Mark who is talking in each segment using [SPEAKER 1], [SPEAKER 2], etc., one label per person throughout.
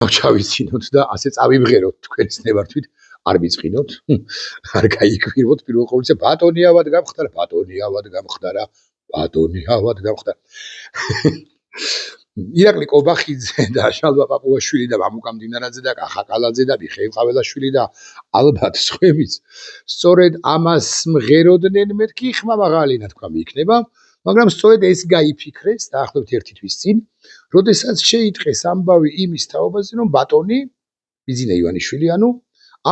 [SPEAKER 1] ჩავიცინოთ და ასე წავიბღეროთ თქვენს ნებართვით, არ მიწყინოთ, არ გაიკვირვოთ პირველ ყოვლისა ბატონი ავად გამხდარა, ბატონი ავად გამხდარა, ბატონი ავად გამხდარა. ირაკლი კობახიძე და შალვა პაპუაშვილი და მამუკა მდინარაძე და კახა კალაძე და მიხეილ ყაველაშვილი და ალბათ სხვებიც სწორედ ამას მღეროდნენ, მეთქი ხმა მაღალინა თქვა მიიქნება, მაგრამ სწორედ ეს გაიფიქრეს დაახლოებით 1 თვის წინ, როდესაც შეიტყეს ამბავი იმის თაობაზე, რომ ბატონი ბიზინა ივანიშვილი ანუ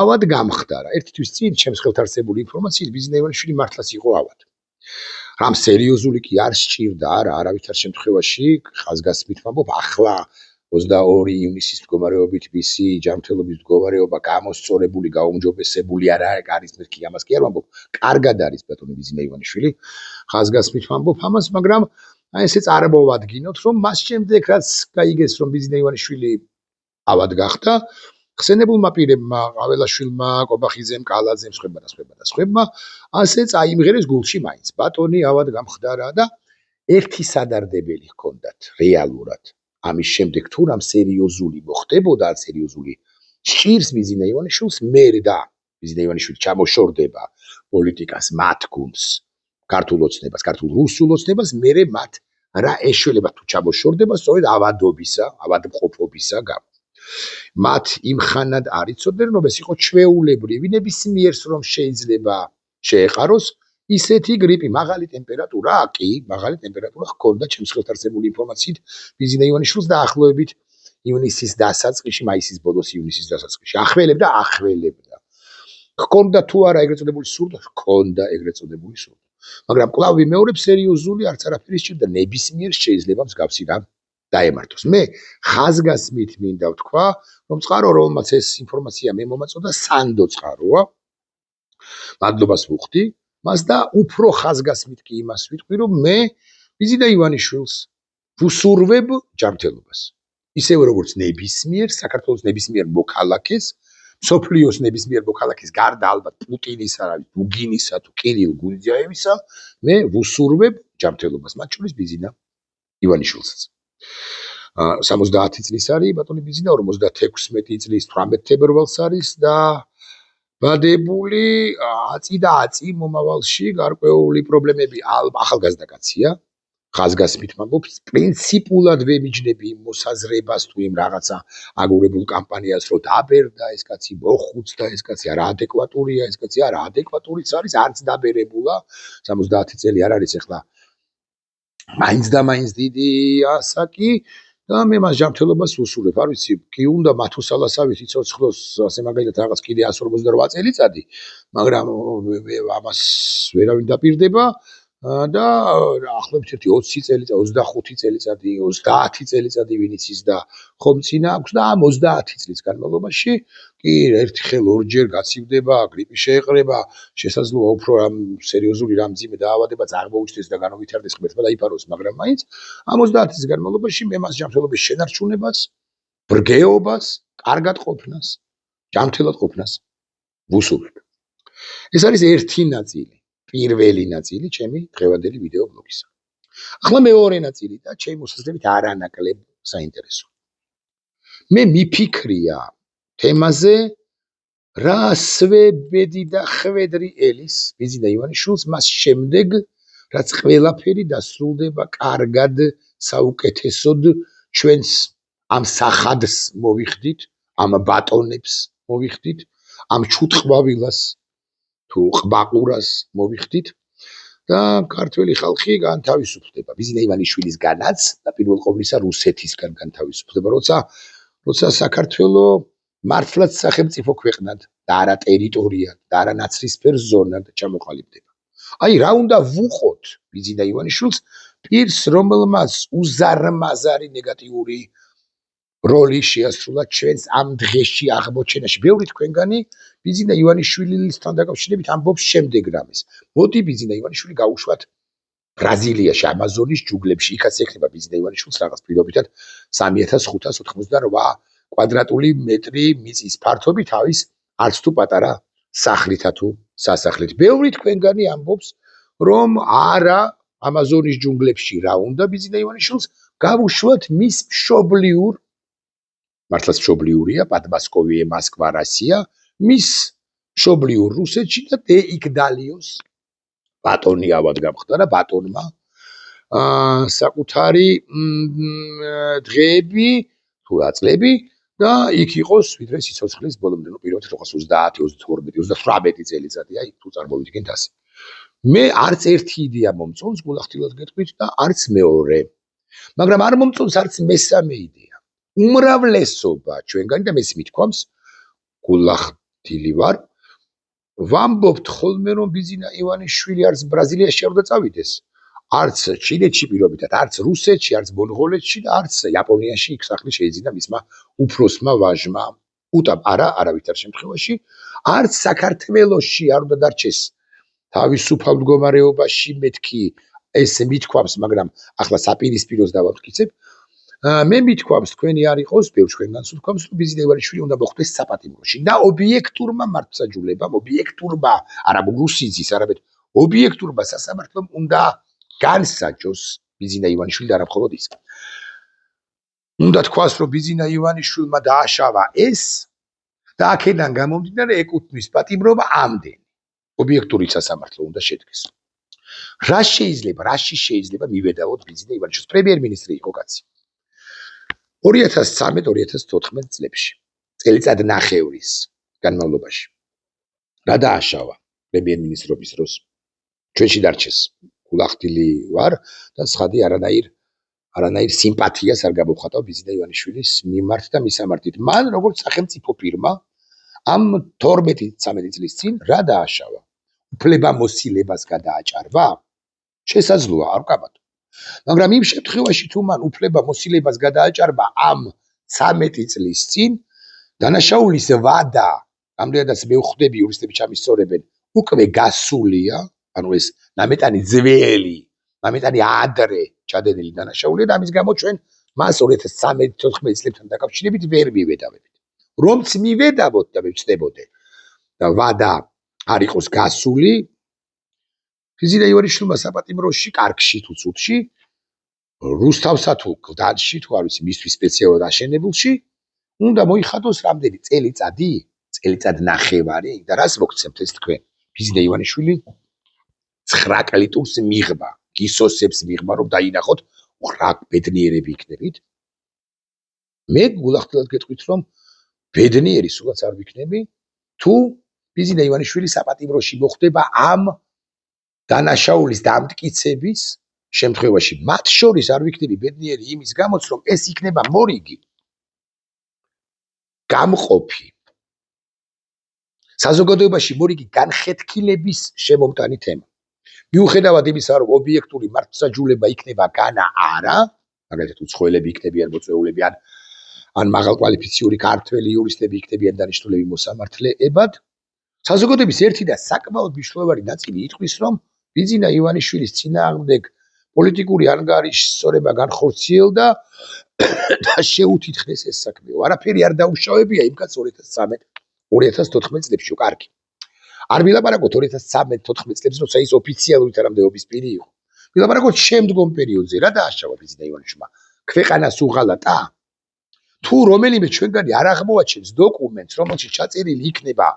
[SPEAKER 1] ავად გამხდარა. 1 თვის წინ ჩემს ხელთ არსებული ინფორმაციით ბიზინა ივანიშვილი მართლაც იყო ავად. რამ სერიოზული კი არ სჭირდა, არავითარ შემთხვევაში ხაზგასმით ვამბობ, ახლა 22 ივნისის მდგომარეობით ბისი ჯანმრთელობის მდგომარეობა გამოსწორებული, გაუმჯობესებული არ არის, მეთქი ამას კი არ ვამბობ, კარგად არის ბატონი ბიზინა ივანიშვილი, ხაზგასმით ვამბობ ამას, მაგრამ აი ესე წარმოვადგინოთ, რომ მას შემდეგ რაც გაიგეს, რომ ბიზინა ივანიშვილი ავად გახდა, ხსენებულმა პირებმა, ყაველაშვილმა, კობახიძემ, კალაძემ, სხვებმა, ასე წაიმღერეს გულში მაინც. ბატონი ავად გამხდარა და ერთი სადარდებელი ჰქონდათ რეალურად. ამის შემდეგ თუ რამ სერიოზული მოხდებოდა, სერიოზული სჭირს ბიზინა ივანიშვილს, მერე და ბიზინა ივანიშვილი ჩამოშორდება პოლიტიკას, მათ გუნდს, ქართულ ოცნებას, ქართულ რუსულ ოცნებას, მერე მათ რა ეშველება თუ ჩამოშორდება, სწორედ ავადობისა, ავადმყოფობისა გამო. მათ იმხანად არ იცოდნენ, რომ ეს იყო ჩვეულებრივი, ნებისმიერს რომ შეიძლება შეეყაროს ისეთი გრიპი, მაღალი ტემპერატურა ჰქონდა ჩემს ხელთ არსებული ინფორმაციით ბიზინა ივანიშვილს დაახლოებით ივნისის დასაწყისში, მაისის ბოლოს ივნისის დასაწყისში. ახველებდა. ჰქონდა თუ არა ეგრეთ წოდებული სურდა, ჰქონდა ეგრეთ წოდებული სურდა. მაგრამ კვლავ ვიმეორებ, სერიოზული არც არაფერი სჭირდა, ნებისმიერს შეიძლება მსგავსი რამ დაემართოს. მე ხაზგასმით მინდა ვთქვა, რომ წყარო, რომელმაც ეს ინფორმაცია მე მომაწოდა, სანდო წყაროა. მადლობას ვუხდი მას და უფრო ხაზგასმით კი იმას ვიტყვი, რომ მე ბიზინა ივანიშვილს ვუსურვებ ჯანმრთელობას. ისევე როგორც ნებისმიერ საქართველოს ნებისმიერ მოქალაქეს, მსოფლიოს ნებისმიერ მოქალაქეს გარდა ალბათ პუტინისა, დუგინისა თუ კირილ გუნდიაევისა, მე ვუსურვებ ჯანმრთელობას, მათ შორის ბიზინა ივანიშვილსაც. 70 წლის არის ბატონი ბიზინა, 56 წლის 18 თებერვალს არის და ბადებული აწი მომავალში გარკვეული პრობლემები ახალგაზრდა კაცია. ხაზგასმით ვამბობ, პრინციპულად ვემიჯნები იმ მოსაზრებას თუ იმ რაღაცა აგურებულ კამპანიას, რომ დაბერდა ეს კაცი, მოხუცდა ეს კაცი, არაადეკვატურია ეს კაცი, არაადეკვატურიც არის, არც დაბერებულა. 70 წელი არ არის ახლა მაინც და მაინც დიდი ასაკი და მე მას ჯანმრთელობას ვუსურვებ. არ ვიცი, კი უნდა მათუსალასავით იცოცხლოს, ასე მაგალითად რაღაც კიდე 148 წელიწადი, მაგრამ ამას ვერავინ დაპირდება და ახლობთ 20 წელიწადი, 25 წელიწადი, 30 წელიწადი ვინ იცის და ხომ წინა აქვს და ამ 30 წლის განმავლობაში კი ერთხელ ორჯერ გაცივდება, გრიპი შეეყრება, შესაძლოა უფრო სერიოზული რამ მძიმე დაავადება წარმოუჩნდეს და განავითარდეს ღმერთმა დაიფაროს, მაგრამ მაინც ამ 30 წლის განმავლობაში მე მას ჯანმრთელობის შენარჩუნებას, ბრგეობას, კარგად ყოფნას, ჯანმრთელად ყოფნას ვუსურვებ. ეს არის ერთი ნაწილი. პირველი ნაწილი ჩემი დღევანდელი ვიდეო ბლოგისა. ახლა მეორე ნაწილი და ჩემი მოსაზრებით არანაკლებ საინტერესო. მე მიფიქრია თემაზე, რა სვებედი და ხვედრი ელის ბიზინა ივანიშვილს მას შემდეგ, რაც ყველაფერი დასრულდება კარგად, საუკეთესოდ, ჩვენს ამ სახადს მოვიხდით, ამ ბატონებს მოვიხდით, ამ ჩუტყვავილას თუ ყბაყურას მოვიხდით და ქართველი ხალხი განთავისუფლდება ბიზინა ივანიშვილისგანაც და პირველ ყოვლისა რუსეთისგან განთავისუფლდება, როცა საქართველო მართლაც სახელმწიფო ქვეყნად და არა ტერიტორიად და არა ნაცრისფერ ზონად ჩამოყალიბდება. აი რა უნდა ვუყოთ ბიზინა ივანიშვილს, პირს რომელმაც უზარმაზარი ნეგატიური როლი შეასრულა ჩვენს ამ დღეში აღმოჩენაში. ბევრი თქვენგანი ბიზინა ივანიშვილისთან დაკავშირებით ამბობს შემდეგ რამეს. მოდი ბიზინა ივანიშვილი გაუშვათ ბრაზილიაში, ამაზონის ჯუნგლებში, იქაც ექნება ბიზინა ივანიშვილს რაღაც პირობითად 3588 კვადრატული მეტრი მიწის ფართობი თავის არც თუ პატარა სახლითა თუ სასახლით. ბევრი თქვენგანი ამბობს, რომ არა ამაზონის ჯუნგლებში რა უნდა ბიზინა ივანიშვილს, გავუშვათ მის მშობლიურ მართლაც მშობლიურია, პადმასკოვიე, მოსკვა, რუსია, მის მშობლიურ რუსეთში და დეიგდალიოს ბატონი ავად გამხდა და ბატონმა საკუთარი დღეები თუ წლები და იქ იყოს ვიდრე სიცოცხლის ბოლომდე, ნუ პირველად 1930, 32, 38 წელიწადი, აი თუ წარმოვიდგენთ ასე. მე არც ერთი იდეა მომწონს გულახდილად გეტყვით და არც მეორე. მაგრამ არ მომწონს არც მესამე იდეა. უმრავლესობა ჩვენგანი და მეს მithქვამს გულახდილი ვარ. ვამბობთ ხოლმე რომ ბიზინა ივანიშვილი არც ბრაზილიაში არ უნდა წავიდეს. არც ჩინეთში პირობითად, არც რუსეთში, არც მონღოლეთში და არც იაპონიაში იქ სახლი შეიძინა მისმა უფროსმა ვაჟმა. უტამ არავითარ შემთხვევაში, არც საქართველოში არ უნდა დარჩეს თავისუფალ მდგომარეობაში მეთქი ეს მithქვამს, მაგრამ ახლა საპირისპიროს დავამტკიცებ. მე მithქვამს თქვენი არ იყოს, ბევრ ჩვენგანს ვთქვამს, რომ ბიზინა ივანიშვილი უნდა მოხვდეს საპატიმროში და ობიექტურმა მართლმსაჯულებამ, ობიექტურმა არა რუსიზის, არამედ ობიექტურმა სასამართლომ უნდა განსაჯოს ბიზინა ივანიშვილი და არა მხოლოდ ის. უნდა თქვას, რომ ბიზინა ივანიშვილმა დააშავა ეს და აქედან გამომდინარე ეკუთვნის პატიმრობა ამდენი. ობიექტური სასამართლო უნდა შედგეს. რაში შეიძლება მივედავოთ ბიზინა ივანიშვილს? პრემიერ-მინისტრი იყო კაცი. 2013-2014 წლებში, წელიწად ნახევრის განმავლობაში. რა დააშავა პრემიერ-მინისტრობის დროს? ჩვენში დარჩეს. გულახდილი ვარ და ცხადი არანაირ სიმპათიას არ გამოვხატავ ბიზინა ივანიშვილის მიმართ და მისამართით. მან როგორც სახელმწიფო ფირმა ამ 12-13 წლის წინ რა დააშავა? უფლებამოსილებას გადააჭარბა? შესაძლოა, არ ვკაბათო. მაგრამ იმ შემთხვევაში თუ მან უფლებამოსილებას გადააჭარბა ამ 13 წლის წინ, დანაშაულის ვადა, ამდენადაც მე ვხვდები იურისტები ჩამისწორებენ, უკვე გასულია, ანუ ეს ნამეტანი ძველი, ნამეტანი ადრე ჩადენილი დანაშაულია და ამის გამო ჩვენ მას 2013-14 წლებთან დაკავშირებით ვერ მივედავებით. რომც მივედავოთ და მე ვწდებოდე და ვადა არ იყოს გასული, ბიზინა ივანიშვილმა საპატიმროში, კარგში თუ ცუდში, რუსთავსა თუ გლდანში თუ არ ვიცი მისთვის სპეციალურად აშენებულში, უნდა მოიხადოს რამდენი წელიწად ნახევარი და რას მოგცემთ ეს თქვენ? ბიზინა ივანიშვილი 9 კლიტურს მიღმა, გისოსებს მიღმა, რომ დაინახოთ რა ბედნიერები იქნებით. მე გულახდილად გეტყვით, რომ ბედნიერი სულაც არ ვიქნები, თუ ბიზინა ივანიშვილი საპატიმროში მოხვდება ამ დანაშაულის დამტკიცების შემთხვევაში. მათ შორის არ ვიქნები ბედნიერი იმის გამოც, რომ ეს იქნება მორიგი, გამყოფი, საზოგადოებაში მორიგი განხეთქილების შემომტანი თემა. მიუხედავად იმისა, რომ ობიექტური მართლმსაჯულება იქნება განა არა, მაგალითად უცხოელები იქნებიან მოწვეულები ან მაღალკვალიფიციური ქართველი იურისტები იქნებიან დანიშნულები მოსამართლეებად, საზოგადოების ერთი და საკმაოდ მნიშვნელოვანი ნაწილი იტყვის, რომ ბიზინა ივანიშვილის წინააღმდეგ პოლიტიკური ანგარიშსწორება განხორციელდა და შეუთითხეს ეს საქმეო. არაფერი არ დაუშავებია იმ კაც 2014 წლებში, კარგი. არ ვილაპარაკოთ 2013-14 წლებში, როცა ის ოფიციალური თანამდებობის პირი იყო. ვილაპარაკოთ შემდგომ პერიოდზე, რა დააშავა ბიზინა ივანიშვილმა? ქვეყანას უღალატა? თუ რომელიმე ჩვენგანი არ აღმოაჩენს დოკუმენტს, რომელშიც ჩაწერილი იქნება,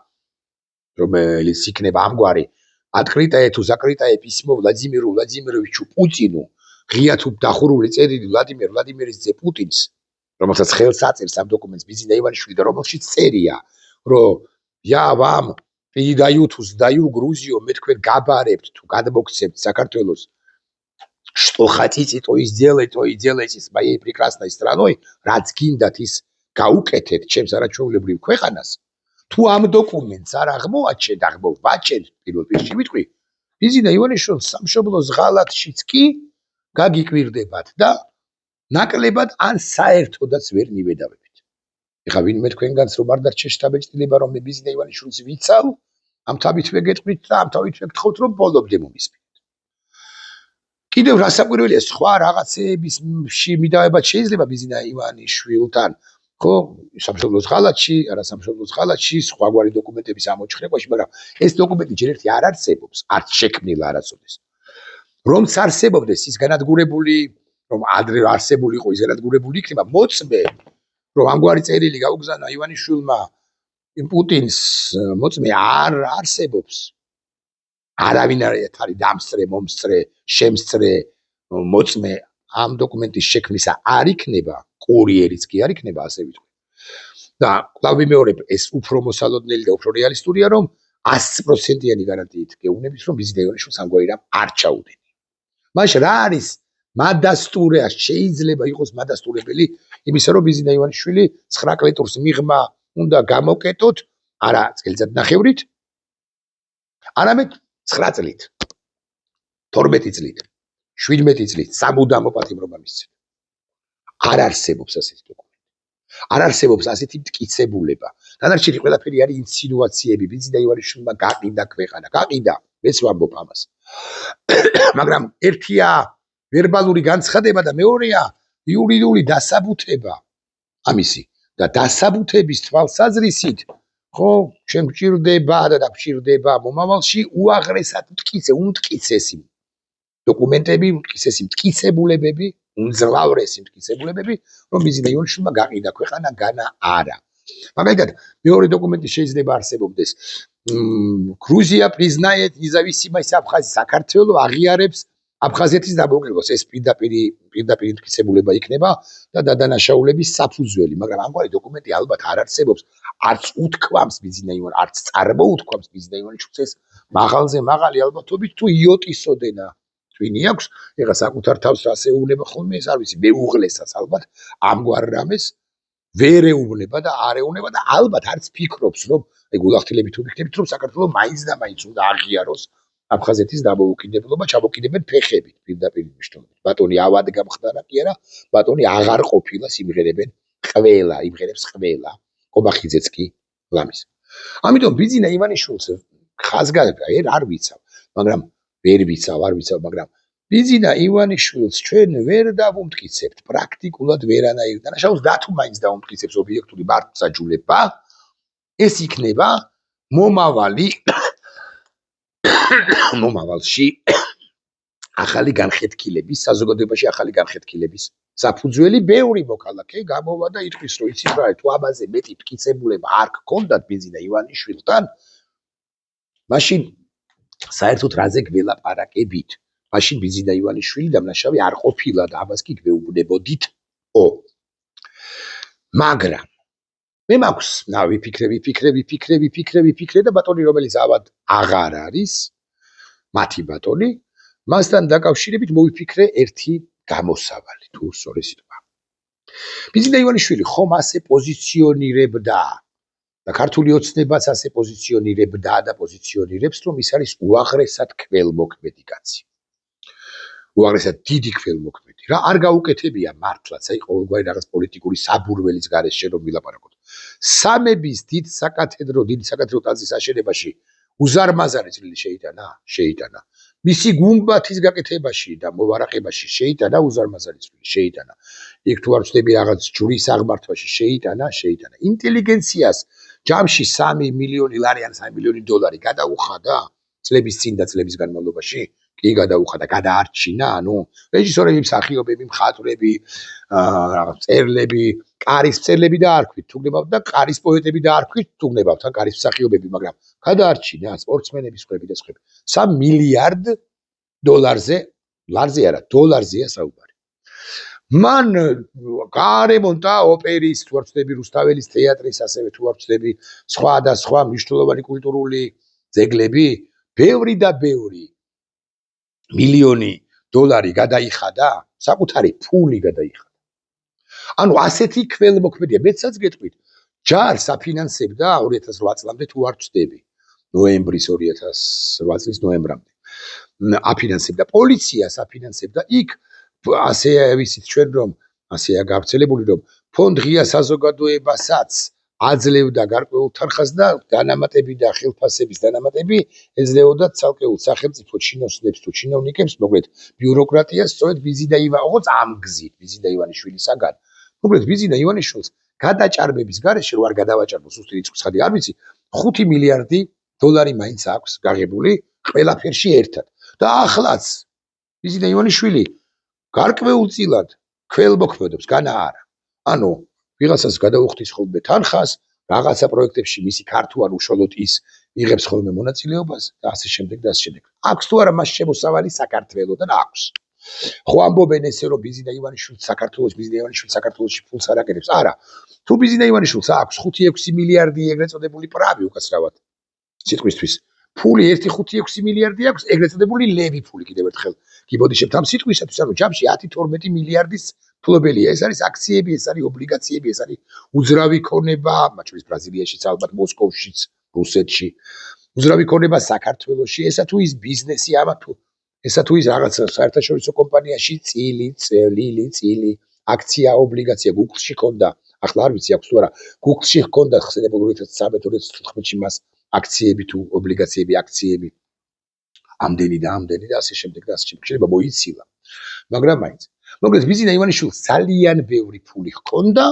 [SPEAKER 1] რომელიც იქნება ამგვარი открытое თუ закрытое письмо Владимиру Владимировичу Путину, ღია თუ დახურული წერილი ვლადიმერ ვლადიმირიჩ პუტინს, რომელსაც ხელს აწერს ამ დოკუმენტს ბიზინა ივანიშვილი და რომელშიც წერია, რომ я вам передаю თუ сдаю Грузию, მე თქვენ გაბარებთ თუ გადმოგცემთ საქართველოს, что хотите, то и делайте с моей прекрасной страной, რაც გინდათ ის გაუკეთეთ ჩემს არაჩვეულებრივ ქვეყანას. თუ ამ დოკუმენტს არ აღმოვაჩენთ პირველ პირში ვიტყვი, ბიზინა ივანიშვილს სამშობლოს ღალატშიც კი გაგიკვირდებათ და ნაკლებად ან საერთოდაც ვერ მივედავებით. ეხლა ვინმე თქვენგანს რომ არ დარჩეს შთაბეჭდილება, რომ მე ბიზინა ივანიშვილს ვიცავ, ამ თავითვე გეტყვით და ამ თავითვე გთხოვთ, რომ ბოლომდე მომისმინეთ. კიდევ რასაკვირველია, სხვა რაღაცეებში მიდავებაც შეიძლება ბიზინა ივანიშვილთან, ხო, სამშობლოს ღალატში, არა სამშობლოს ღალატში, სხვაგვარი დოკუმენტების ამოჩხრებაში, მაგრამ ეს დოკუმენტი ჯერ ერთი არ არსებობს, არც შექმნილა არასოდეს. რომც არსებობდეს ის განადგურებული, რომ ადრე არსებული იყო ის განადგურებული იქნება, მოწმე რომ ამგვარი წერილი გაუგზავნა ივანიშვილმა პუტინს მოწმე არ არსებობს. არავინ არ არის დამსწრე, მომსწრე, შემსწრე მოწმე ამ დოკუმენტის შექმნისა არ იქნება, კურიერიც კი არ იქნება, ასე ვიტყვი. და კვლავ ვიმეორებ, ეს უფრო მოსალოდნელი და უფრო რეალისტურია, რომ 100%-იანი გარანტიით გეუბნებით, რომ ვიზიტა ივანიშვილს ამგვარი რამ არ ჩაუდენია. მაშინ რა არის მადასტურე, შეიძლება იყოს მადასტურებელი იმისა, რომ ვიზიტა ივანიშვილი 9 კლეტურს მიღმა უნდა გამოკეტოთ, არა წელიწადნახევრით, არამედ 9 წლით, 12 წლით, 17 წლით, სამუდამო პატიმრობა მისცეთ. არ არსებობს ასეთი დოკუმენტი. არ არსებობს ასეთი მტკიცებულება. დანარჩენი ყველაფერი არის ინსინუაციები, ვიზიტა ივანიშვილმა გაყიდა ქვეყანა, გაყიდა, მეც ვამბობ ამას. მაგრამ ერთია ვერბალური განცხადება და მეორეა იურიდიული დასაბუთება ამისი და დასაბუთების თვალსაზრისით ხო შემჭირდება და დაგჭირდება მომავალში უაღრესად უმტკიცესი დოკუმენტები, უმტკიცესი მტკიცებულებები, უმძლავრესი მტკიცებულებები, რომ ვიზიტა ივანიშვილმა გაყიდა ქვეყანა, განა არა. მაგალითად, მეორე დოკუმენტი შეიძლება არსებობდეს. Gruzia признает независимость Абхазии. საქართველო აღიარებს აფხაზეთის დამოუკიდებლობას. ეს პირდაპირ მტკიცებულება იქნება და დადანაშაულების საფუძველი, მაგრამ ამგვარი დოკუმენტი ალბათ არ არსებობს. არც უთქვამს ვიზიტა ივანიშვილს, არც წარმოუთქვამს ვიზიტა ივანიშვილს ეს მაღალზე მაღალი ალბათობით თუ იოტისოდენა twini აქვს. ეხლა საკუთარ თავს რას ეუბნება ხოლმე ეს არ ვიცი, მეუღლესაც ალბათ ამგვარ რამეს ვერ ეუბნება და არ ეუბნება და ალბათ არც ფიქრობს, რომ აი გულახდილებით თუ ვიქნებით, რომ საქართველოს მაინც და მაინც უნდა აღიაროს აფხაზეთის დამოუკიდებლობა, ჩამოკიდებენ ფეხებით პირდაპირ მნიშვნელობით. ბატონი ავად გამხდარა კი არა, ბატონი აღარ ყოფილა, იმღერებენ ყველა, იმღერებს ყველა. კობახიძეც კი ლამის. ამიტომ ვიზიტა ივანიშვილს ხაზგასმება არ ვიცავ, მაგრამ ვერ ვიცავ, მაგრამ ვიზიტა ივანიშვილს ჩვენ ვერ დავუმტკიცებთ, პრაქტიკულად ვერანაირ დანაშაულს და თუ მაინც დავუმტკიცებს ობიექტური მართლმსაჯულება, ეს იქნება მომავალში ახალი განხეთქილების, საზოგადოებაში ახალი განხეთქილების საფუძველი ბევრი მოქალაქე გამოვა და იტყვის, რომ იცით რა, თუ ამაზე მეტი მტკიცებულება არ გქონდათ ვიზიტა ივანიშვილთან, მაშინ საერთოდ რაზე გველაპარაკებით? მაშინ ვიზიტა ივანიშვილი დამნაშავე არ ყოფილა და ამას კი გვეუბნებოდითო. მაგრამ მე მაქვს ვიფიქრე და ბატონი რომელიც ავად აღარ არის, მათი ბატონი, მასთან დაკავშირებით მოვიფიქრე ერთი გამოსავალი, თუ სწორი სიტყვა. ვიზიტა ივანიშვილი ხომ ასე პოზიციონირებდა და ქართული ოცნებაც ასე პოზიციონირებდა და პოზიციონირებს, რომ ის არის უაღრესად ქველმოქმედი კაცი. უაღრესად დიდი ქველმოქმედი. რა არ გაუკეთებია მართლაც, აი ყოველგვარი რაღაც პოლიტიკური საბურველის გარეშე რომ ვილაპარაკოთ. სამების დიდ საკათედრო ტაძრის აშენებაში უზარმაზარი წვლილი შეიტანა. მისი გუმბათის გაკეთებაში და მოვარაყებაში შეიტანა უზარმაზარი წვლილი, შეიტანა. იქ თუ არ ვწდები რაღაც ჯვრის აღმართვაში შეიტანა. ინტელიგენციას ჯამში 3 მილიონი ლარი ან 3 მილიონი დოლარი გადაუხადა წლების წინ და წლების განმავლობაში. კი გადაუხადა, გადაარჩინა, რეჟისორები, მსახიობები, მხატვრები, მწერლები, კარის მწერლები და არქვით, თუ გნებავთ და კარის პოეტები და არქვით, თუ გნებავთ, ან კარის მსახიობები, მაგრამ გადაარჩინა სპორტსმენები, სხვები და სხვები. 3 მილიარდ დოლარზე, ლარზე არა, დოლარზეა საუბარი. მან გაარემონტა ოპერის, თუ არ ვწდები, რუსთაველის თეატრის, ასევე თუ არ ვწდები, სხვა და სხვა მნიშვნელოვანი კულტურული ძეგლები, ბევრი და ბევრი მილიონი დოლარი გადაიხადა, საკუთარი ფული გადაიხადა. ანუ ასეთი ქველმოქმედია, მეცაც გეტყვით, ჯარს აფინანსებდა 2008 წლამდე თუ არ ვწდები, ნოემბრის 2008 წლის ნოემბრამდე. აფინანსებდა პოლიციას, აფინანსებდა იქ ასე ვიცით ჩვენ რომ ასეა გავრცელებული რომ ფონდ ღია საზოგადოებასაც აძლევდა გარკვეულ თანხას და დანამატები და ხელფასების დანამატები ეძლეოდა ცალკეულ სახელმწიფო ჩინოსნებს თუ ჩინოვნიკებს, მოკლედ ბიუროკრატიას სწორედ ვიზიტა ივანიშვილისაგან. მოკლედ ვიზიტა ივანიშვილს გადაჭარბების გარეშე რო არ გადავაჭარბოს უბრალოდ რიცხვს ხადი არ ვიცი, 5 მილიარდი დოლარი მაინც აქვს გაღებული ყველაფერში ერთად. და ახლაც ვიზიტა ივანიშვილი გარკვეულწილად ქველმოქმედობს, განა არა. ანუ ვიღაცას გადაუხდის ხოლმე თანხას, რაღაცა პროექტებში მისი ქართუან უშუალოდ ის იღებს ხოლმე მონაწილეობას და ასე შემდეგ და ასე შემდეგ. აქვს თუ არა მას შემოსავალი საქართველოდან აქვს. ხო ამბობენ ესე რომ ბიზინა ივანიშვილს საქართველოში ფულს არ აკეთებს. არა. თუ ბიზინა ივანიშვილს აქვს 5-6 მილიარდი ეგრეთ წოდებული პრავი უკაცრავად სიტყვისთვის. ფული 1-5-6 მილიარდი აქვს, ეგრეთ წოდებული ლევი ფული კიდევ ერთხელ. გიბოდიშებთ ამ სიტყვისათვის, ანუ ჯამში 10-12 მილიარდის ფლობელია. ეს არის აქციები, ეს არის ობლიგაციები, ეს არის უძრავი ქონება, მათ შორის ბრაზილიაშიც, ალბათ მოსკოვშიც, რუსეთში. უძრავი ქონება საქართველოში, ესა თუ ის ბიზნესი, ესა თუ ის რაღაც საერთაშორისო კომპანიაში წილი, აქცია, ობლიგაცია Google-ში ქონდა. ახლა არ ვიცი აქვს თუ არა, Google-ში ქონდა ხსენებულ 2013-2014-ში მას აქციები თუ ობლიგაციები, აქციები. ამდენი და ასე შემდეგ და ასე შემდეგ. შეიძლება მოიცილა. მაგრამ მაინც. მოგეთ ბიზინა ივანიშვილს ძალიან ბევრი ფული ჰქონდა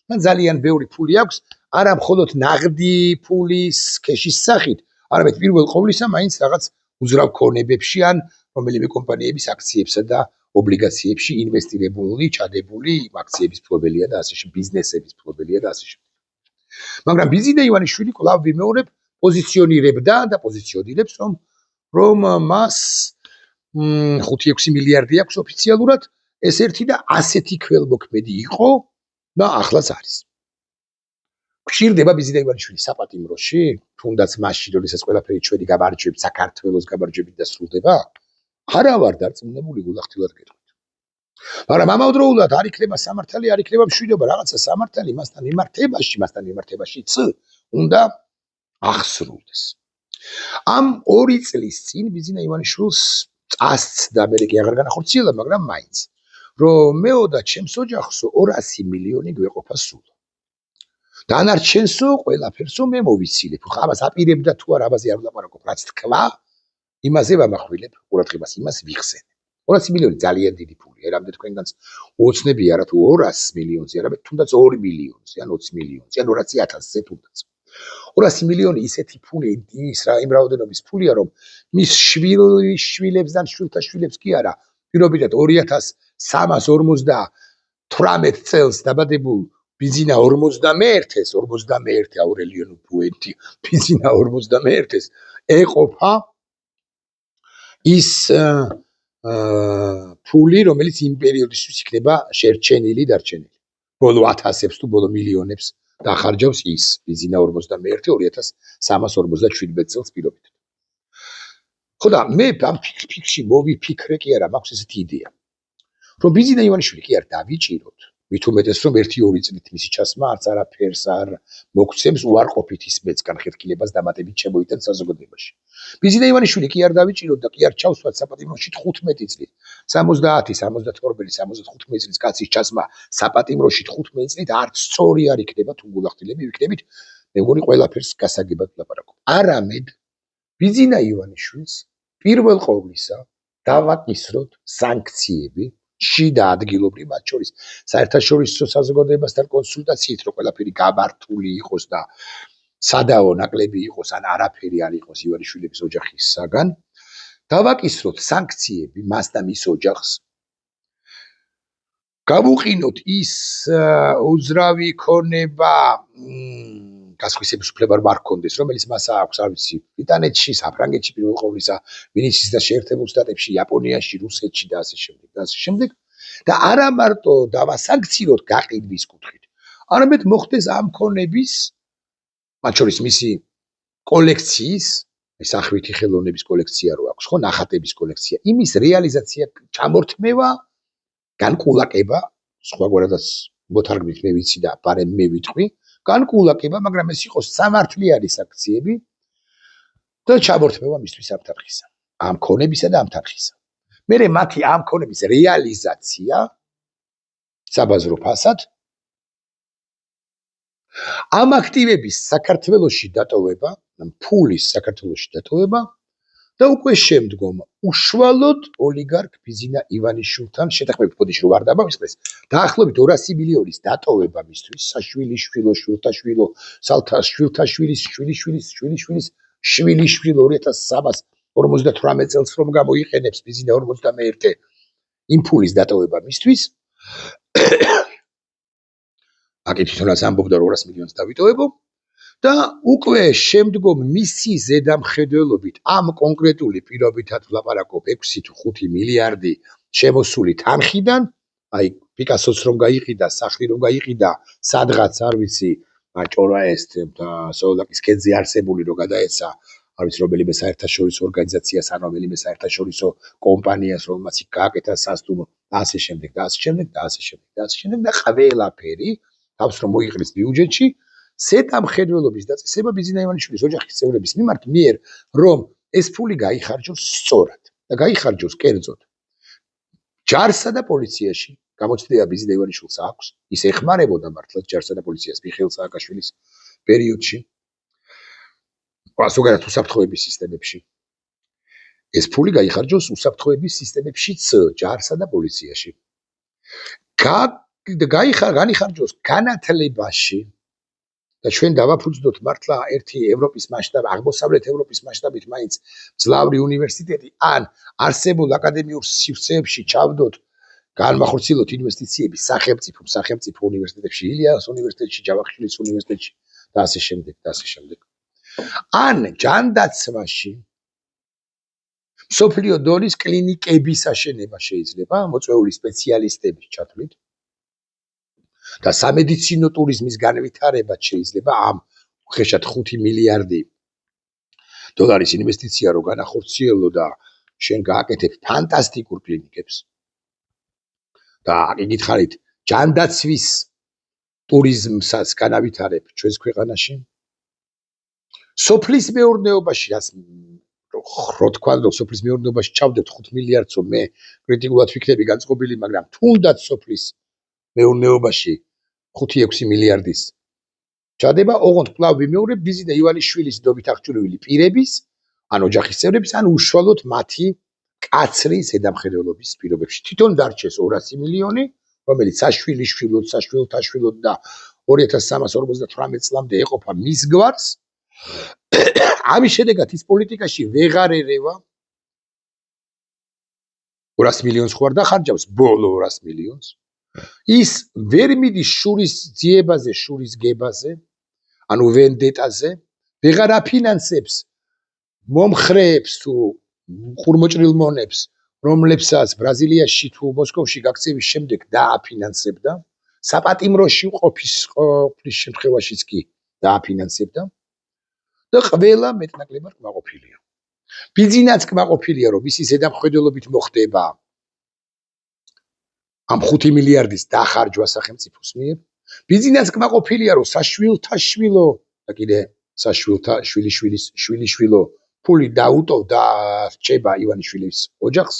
[SPEAKER 1] და ძალიან ბევრი ფული აქვს, არა მხოლოდ ნაღდი ფულის ქეშის სახით, არამედ პირველ ყოვლისა მაინც რაღაც უძრავ ქონებებში ან რომელიმე კომპანიების აქციებსა და ობლიგაციებში ინვესტირებული, ჩადებული აქციების ფლობელია და ასე შემდეგ, ბიზნესების ფლობელია და ასე შემდეგ. მაგრამ ბიზინა ივანიშვილი კვლავ ვიმეორებ პოზიციონირებდა და პოზიციონირებს რომ მას 5-6 მილიარდი აქვს ოფიციალურად, ეს ერთი და ასეთი ქველმოქმედი იყო და ახლაც არის. გვჭირდება ბიზინა ივანიშვილი საპატიმროში, თუნდაც მასში, როდესაც ყველაფერი ჩვენი გამარჯვებით, საქართველოს გამარჯვებით დასრულდება? არა ვარ დარწმუნებული გულახდილად გეტყვით. მაგრამ ამავდროულად არ იქნება სამართალი, არ იქნება მშვიდობა, რაღაცა სამართალი მასთან მიმართებაშიც უნდა ახსრულდეს. ამ 2 წლის წინ ბიზინა ივანიშვილს წასცდა, მე კი აღარ განახორციელა, მაგრამ მაინც რომ მეოდა ჩემს ოჯახსო 200 მილიონი გვეყოფა სულ. დანარჩენსო ყველაფერსო მე მოვიცილებ. ხო ამას აპირებდა თუ არა, ამაზე არ ვლაპარაკობ, რაც თქვა, იმაზე ვამახვილებ ყურადღებას, იმას ვიხსენებ. 200 მილიონი ძალიან დიდი ფულია, რამდენ თქვენგანს ოცნები არა თუ 200 მილიონზე, არამედ თუნდაც 2 მილიონზე, ან 20 მილიონზე, ან 200.000-ზე თუნდაც. 200 მილიონი ისეთი ფული, იმ რაოდენობის ფულია, რომ მის შვილებს და შვილთა შვილებს კი არა, პირობითად 2358 წელს დაბადებულ ბიზინა 51-ს, 51 აურელიონ ბუენტი, ბიზინა 51-ს ეყოფა ის ფული, რომელიც იმ პერიოდისთვის იქნება შერჩენილი, დარჩენილი. ბოლო 1000-ებს თუ ბოლო მილიონებს დახარჯავს ის ბიზინა 51 2357 წელს პირობითად. ხო და მე ამ ფიქრში მოვიფიქრე კი არა, მაქვს ესეთი იდეა, რომ ბიზინა ივანიშვილი კი არ დავიჭიროთ, მით უმეტეს რომ 1-2 წლით მისი ჩასმა არც არაფერს არ მოგცემს უარყოფით ის მეც განხეთქილებას დამატებით შემოიტანს საზოგადოებაში. ბიზინა ივანიშვილი კი არ დავიჭიროთ და კი არ ჩავსვათ საპატიმროში 15 წლით. 70, 72, 75 წლის კაცის ჩასმა საპატიმროში 15 წლით არც სწორი არ იქნება თუ გულახდილები ვიქნებით, მე მგონი ყველაფერს გასაგებად ვლაპარაკობ. არამედ ბიზინა ივანიშვილს პირველ ყოვლისა დავაკისროთ სანქციები შიდა ადგილობრივ, მათ შორის საერთაშორისო საზოგადოებასთან კონსულტაციით, რომ ყველაფერი გამართული იყოს და სადაო ნაკლები იყოს, ან არაფერი არ იყოს ივანიშვილების ოჯახისაგან, დავაკისროთ სანქციები მას და მის ოჯახს, გავუყინოთ ის უძრავი ქონება გასხვისების უფლება არ ჰქონდეს, რომელიც მას აქვს, არ ვიცი, ბრიტანეთში, საფრანგეთში პირველ ყოვლისა, მინისტრთა და შეერთებულ შტატებში, იაპონიაში, რუსეთში და ასე შემდეგ და არა მარტო დავასანქციოთ გაყიდვის კუთხით, არამედ მოხდეს ამ ქონების, მათ შორის მისი კოლექციის, სახვითი ხელოვნების კოლექცია რო აქვს, ხო, ნახატების კოლექცია, იმის რეალიზაცია, ჩამორთმევა, განკულაკება, სხვაგვარადაც მოთარგმნით მე ვიცი და პარემ მე ვიტყვი, განკულაკება, მაგრამ ეს იყოს სამართლიანი აქციები და ჩამორთმევა მისთვის ამ თანხისა, ამ ქონებისა და ამ თანხისა. მერე მათი ამ ქონების რეალიზაცია საბაზრო ფასად, ამ აქტივების საქართველოში დატოვება, ფულის საქართველოში დატოვება და უკვე შემდგომ უშუალოდ ოლიგარქ ბიზინა ივანიშვილთან შეთანხმებით, ბოდიში რომ არ დამავიწყდეს, დაახლოებით 200 მილიონის დატოვება მისთვის, საშვილიშვილო, შვილთაშვილო, სალთაშვილთა შვილის, შვილიშვილის 2358 წელს რომ გამოიყენებს ბიზინა 51 იმ ფულის დატოვება მისთვის, აკი თვითონაც ამბობდა 200 მილიონს დავიტოვებო და უკვე შემდგომ მისი ზედამხედველობით ამ კონკრეტული პირობითად ვლაპარაკობ 6 თუ 5 მილიარდი შემოსული თანხიდან, აი პიკასოც რომ გაიყიდა, სახლი რომ გაიყიდა, სადღაც არ ვიცი, ჭორა ეს სოლაკის ქედზე არსებული რომ გადაეცა, არ ვიცი რომელიმე საერთაშორისო ორგანიზაციას ან რომელიმე საერთაშორისო კომპანიას, რომელმაც იქ გააკეთა სასტუმრო და ასე შემდეგ და ასე შემდეგ და ასე შემდეგ და ასე შემდეგ და ყველაფერი თავს რომ მოიყრის ბიუჯეტში ზედამხედველობის დაწესება ბიზნა ივანიშვილის ოჯახის წევრების მიმართ მიერ რომ ეს ფული გაიხარჯოს სწორად და გაიხარჯოს კერძოდ ჯარსა და პოლიციაში გამოცდილება ბიზნა ივანიშვილს აქვს ის ეხმარებოდა მართლაც ჯარსა და პოლიციას მიხეილ სააკაშვილის პერიოდში ზოგადად უსაფრთხოების სისტემებში ეს ფული გაიხარჯოს უსაფრთხოების სისტემებშიც ჯარსა და პოლიციაში განიხარჯოს განათლებაში და ჩვენ დავაფუძნოთ მართლა ერთი ევროპის მასშტაბ აღმოსავლეთ ევროპის მასშტაბით მაინც მძლავრი უნივერსიტეტი ან არსებულ აკადემიურ სივრცეებში ჩავდოთ განმახორციელოთ ინვესტიციები სახელმწიფო უნივერსიტეტებში ილიას უნივერსიტეტში ჯავახიშვილის უნივერსიტეტში და ასე შემდეგ და ასე შემდეგ ან ჯანდაცვაში სოფლიო დონის კლინიკების აშენება შეიძლება მოწვეული სპეციალისტების ჩათვლით და სამედიცინო ტურიზმის განვითარება შეიძლება ამ ხეშად 5 მილიარდი დოლარის ინვესტიცია რო განახორციელო და შენ გააკეთებ ფანტასტიკურ კლინიკებს და იგითხარით ჯანდაცვის ტურიზმსაც განავითარებ ჩვენს ქვეყანაში სოფლის მეურნეობაში რაც რო თქვა რომ სოფლის მეურნეობაში ჩავდებთ 5 მილიარდს მე კრიტიკულად ვიქნები განწყობილი მაგრამ თუნდაც სოფლის მეურნეობაში 5-6 მილიარდის ჩადება ოღონდ კვლავ ვიმეორებ ბიზნა ივანიშვილის დობით აღჭურვილი პირების ან ოჯახის წევრების ან უშუალოდ მათი კაცრი ზედამხედველობის პირობებში თვითონ დარჩეს 200 მილიონი რომელიც საშვილთაშვილოდ და 2358 წლამდე ეყოფა მის გვარს ამის შედეგად ის პოლიტიკაში ვეღარ ერევა 200 მილიონს ხوار დახარჯავს ბოლო 200 მილიონს ის ვერ მიდის შურის ძიებაზე, შურის გებაზე, ანუ ვენდეტაზე, ვეღარ აფინანსებს მომხრეებს თუ ხურმოჭრილ მონებს, რომლებსაც ბრაზილიაში თუ მოსკოვში გაქცევის შემდეგ დააფინანსებდა, საპატიმროში ყოფის შემთხვევაშიც კი დააფინანსებდა და ყველა მეტნაკლებად კმაყოფილია. ბიზნესიც კმაყოფილია, რომ ისი ზედამხედველობით მოხდება ამ 5 მილიარდის დახარჯვა სახელმწიფოს მიერ ბიზნესს კმაყოფილია რომ საშვილთაშვილო და კიდე შვილიშვილო ფული დაუტოვ და რჩება ივანიშვილის ოჯახს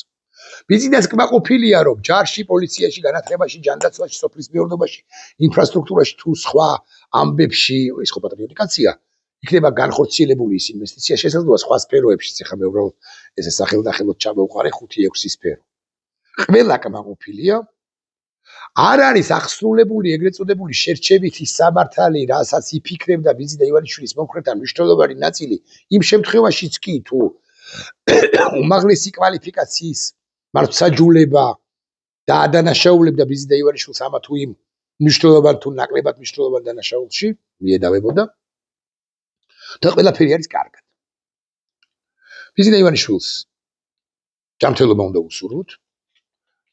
[SPEAKER 1] ბიზნესს კმაყოფილია რომ ჯარში პოლიციაში განათლებაში ჯანდაცვაში სოფლის მეურნეობაში ინფრასტრუქტურაში თუ სხვა ამბებში ეს ხო პატრიოტიკაცია იქნება განხორციელებული ის ინვესტიცია შესაძლოა სხვა სფეროებშიც ეხლა მე უბრალოდ ესე სახელდახელოდ ჩამოვყარე 5-6 სფერო ყველა კმაყოფილია არ არის აღსრულებული ეგრეთ წოდებული შერჩევითი სამართალი, რასაც იფიქრებდა ბიზნა ივანიშვილის მომხრეთა მნიშვნელოვანი ნაწილი, იმ შემთხვევაშიც კი თუ უმაღლესი კვალიფიკაციის მართლმსაჯულება და ადანაშაულებდა ბიზნა ივანიშვილს ამა თუ იმ მნიშვნელოვან თუ ნაკლებად მნიშვნელოვან დანაშაულში მიედავებოდა და ყველაფერი არის კარგად. ბიზნა ივანიშვილს ჯანმრთელობა უნდა უსურვოთ.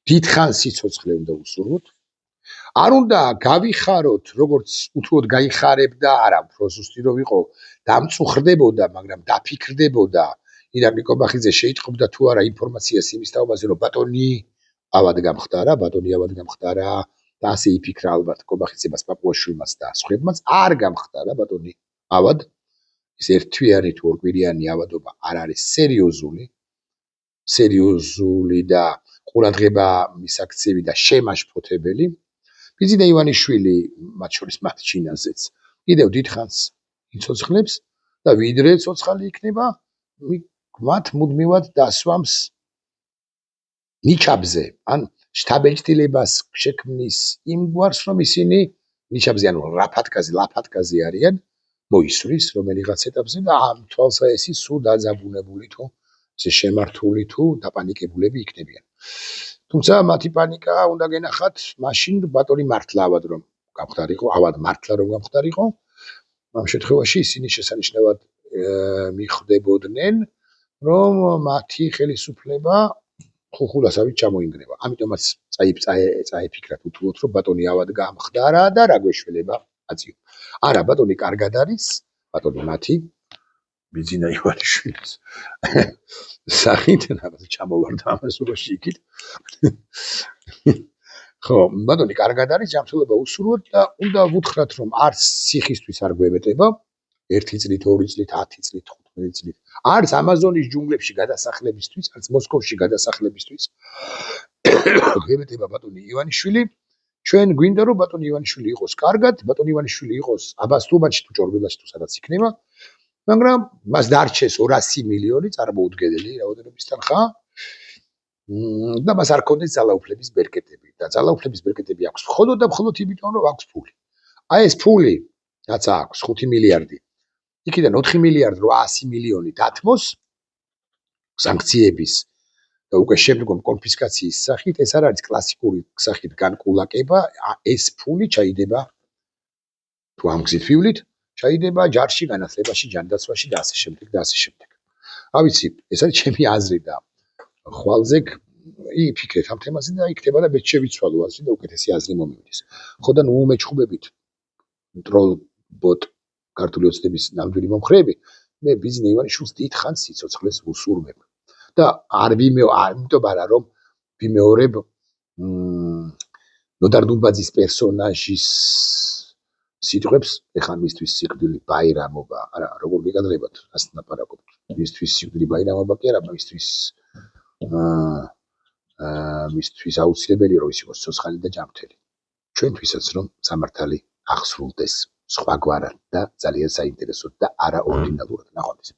[SPEAKER 1] დიდხან სიცოცხლე უნდა უსურვოთ. არ უნდა გავიხაროთ, როგორც უთუოდ გაიხარებდა, არა, უფრო ზუსტი რომ ვიყო, დამწუხრდებოდა, მაგრამ დაფიქრდებოდა. ირაკლი კობახიძე შეიტყობდა თუ არა ინფორმაციას იმის თაობაზე, რომ ბატონი ავად გამხდარა და ასე იფიქრა ალბათ კობახიძებას, პაპუაშვილმაც და სხვებმაც, არ გამხდარა ბატონი ავად. ეს ერთთვიანი თუ ორკვირიანი ავადობა არ არის სერიოზული და ყურადღება მისაქცევი და შემაშფოთებელი. ბიზნა ივანიშვილი მათ შორის მათ ჩინაზეც კიდევ დიდხანს იცოცხლებს და ვიდრე ცოცხალი იქნება მათ მუდმივად დასვამს ნიჩაბზე ან შთაბეჭდილებას შექმნის იმ გვარს რომ ისინი ნიჩაბზე ანუ ლაფათკაზე არიან მოისვრის რომელიღაც ეტაპზე და ამ თვალსაესი სულ დაძაბუნებული თუ ესე შემართული თუ დაპანიკებულები იქნებიან. თუმცა მათი პანიკა უნდა გენახათ მაშინ ბატონი მართლა ავად რომ გამختარიყო, ავად მართლა რომ გამختარიყო, ამ შემთხვევაში ისინი შესანიშნავად მიხვდებოდნენ, რომ მათი ხელისუფლება ხუხულასავით ჩამოინგრევა. ამიტომაც წაიფიქრათ უთუოდ, რომ ბატონი ავად გამხდარა და რა გვეშველება აწიო. არა, ბატონი კარგად არის, ბატონი მათი ბიძინა ივანიშვილის სახით რაღაცა ჩამოვარდა ამას უბრალოდ იქით. ხო, ბატონი კარგად არის, ჯანმრთელობა უსურვოთ და უნდა ვუთხრათ, რომ არც სიხისთვის არ გვემეტება 1 წლით, 2 წლით, 10 წლით, 15 წლით. არც ამაზონის ჯუნგლებში გადასახლებისთვის, არც მოსკოვში გადასახლებისთვის გვემეტება ბატონი ივანიშვილი. ჩვენ გვინდა რომ ბატონი ივანიშვილი იყოს კარგად, ბატონი ივანიშვილი იყოს აბასთუმანში თუ ჭორბელაში თუ სადაც იქნება, მაგრამ მას დარჩეს 200 მილიონი წარმოუდგენელი რაოდენობის თანხა და მას არ ქონდეს ძალაუფლების ბერკეტები და ძალაუფლების ბერკეტები აქვს მხოლოდ და მხოლოდ იმიტომ რომ აქვს ფული. აი ეს ფული, რაც აქვს 5 მილიარდი, იქიდან 4 მილიარდი 800 მილიონი დათმოს სანქციების და უკვე შემდგომ კონფისკაციის სახით, ეს არ არის კლასიკური სახით განკულაკება, ეს ფული ჩაიდება თუ ამ გზით ვივლით, ჩაიდება ჯარში, განათლებაში, ჯანდაცვაში და ასე შემდეგ და ასე შემდეგ. რა ვიცი, ეს არის ჩემი აზრი და ხვალზე იფიქრეთ ამ თემაზე და იქნება და მეც შევიცვალო აზრი და უკეთესი აზრი მომივიდეს. ხო და ნუ მეჩხუბებით ტროლ ბოტ ქართული ოცნების ნამდვილი მომხრეები, მე ბიძინა ივანიშვილს დიდხანს სიცოცხლეს ვუსურვებ. და იმიტომ არა რომ ვიმეორებ ნოდარ დუმბაძის პერსონაჟის სიტყვებს, ეხლა მისთვის სიკვდილი ბაირამობა, არა, როგორ გეკადრებათ, ასე ნაპარაკობთ. მისთვის სიკვდილი ბაირამობა კი არა, მისთვის აუცილებელი რომ ის იყოს ცოცხალი და ჯანმრთელი. ჩვენთვისაც რომ სამართალი აღსრულდეს სხვაგვარად და ძალიან საინტერესოდ და არაორდინალურად. ნახვამდის.